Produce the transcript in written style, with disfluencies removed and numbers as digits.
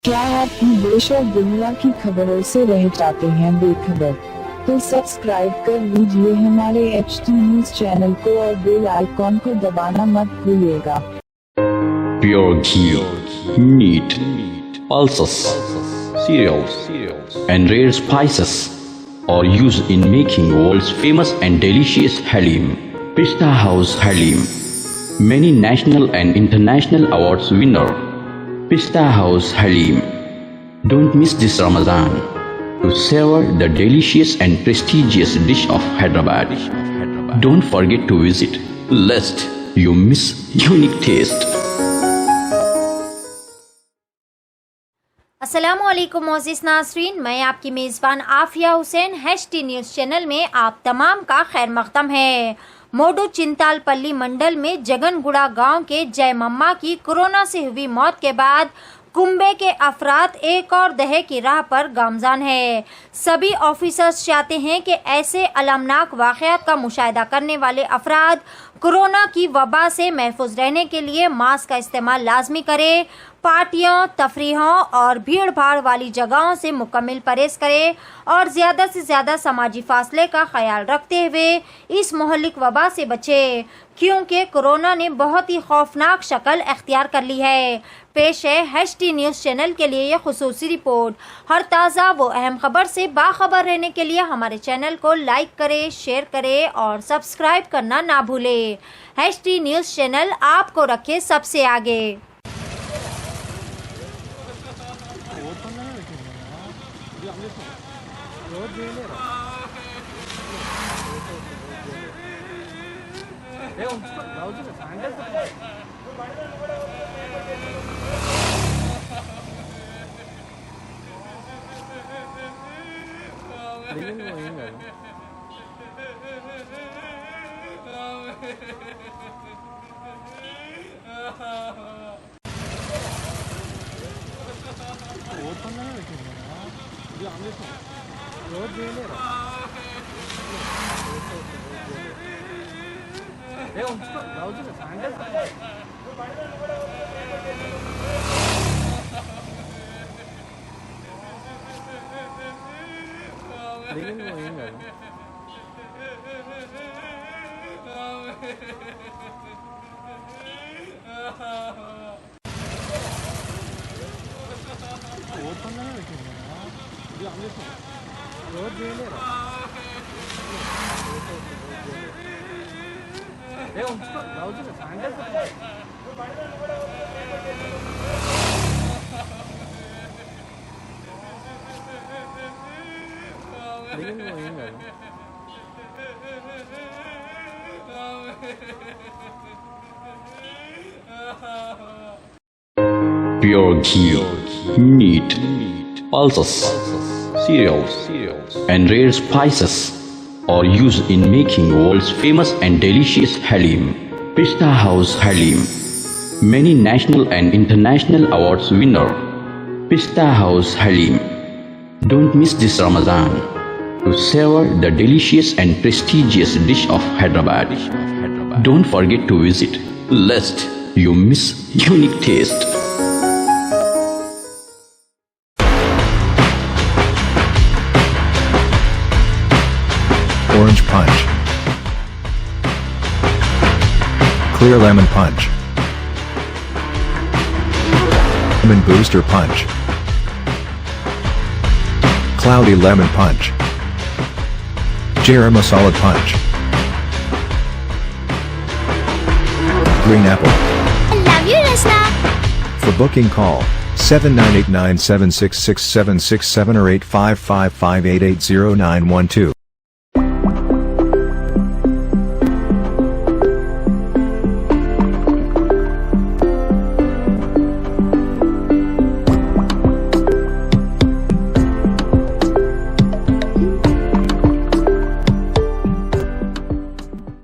क्या आप देश और दुनिया की खबरों से रह जाते हैं बेखबर? तो सब्सक्राइब कर लीजिए हमारे HT न्यूज चैनल को और बेल आइकॉन को दबाना मत भूलिएगा। Pure ghee, meat, pulses, cereals, and rare spices are used in making world's famous and delicious halim. Pista House Halim, many national and international awards winner. Pista House Halim. Don't miss this Ramadan to savor the delicious and prestigious dish of Hyderabad. Don't forget to visit, lest you miss unique taste. अस्सलामुअलैकुम मोअज़्ज़िज़ नाज़रीन, मैं आपकी मेज़बान Afia Hussain HT news channel में आप तमाम का खैर मक़दम है। मोडू चिंतालपल्ली मंडल में जगनगुड़ा गांव के जय मम्मा की कोरोना से हुई मौत के बाद कुंबे के अफराद एक और दहे की राह पर गामजान है। सभी ऑफिसर्स चाहते हैं कि ऐसे अलमनाक वाक़यात का मुशाहिदा करने वाले अफराद कोरोना की वबा से महफूज रहने के लिए मास्क का इस्तेमाल लाजमी करें, पार्टियों, तफरीहों और भीड़ भाड़ वाली जगहों से मुकम्मल परहेज करें और ज़्यादा से ज़्यादा समाजी फासले का ख्याल रखते हुए इस मोहल्लिक वबा से बचें, क्योंकि कोरोना ने बहुत ही खौफनाक शक्ल अख्तियार कर ली है। पेश है HT न्यूज़ चैनल के लिए ये खुसूसी रिपोर्ट। हर ताज़ा व अहम खबर से बाखबर रहने के लिए हमारे चैनल को लाइक करें, शेयर करें और सब्सक्राइब करना ना भूलें। HT न्यूज़ चैनल आपको रखे सबसे आगे। Pure ghee, meat, pulses, cereals, and rare spices are used in making world's famous and delicious halim. Pista House Halim, many national and international awards winner. Pista House Halim. Don't miss this Ramadan to savor the delicious and prestigious dish of Hyderabad. Don't forget to visit, lest you miss unique taste. Orange Punch, Clear Lemon Punch, Lemon Booster Punch, Cloudy Lemon Punch, Jera Masala Punch, Green Apple. I love you, Rasna. For booking call 7989766767 or 8555880912.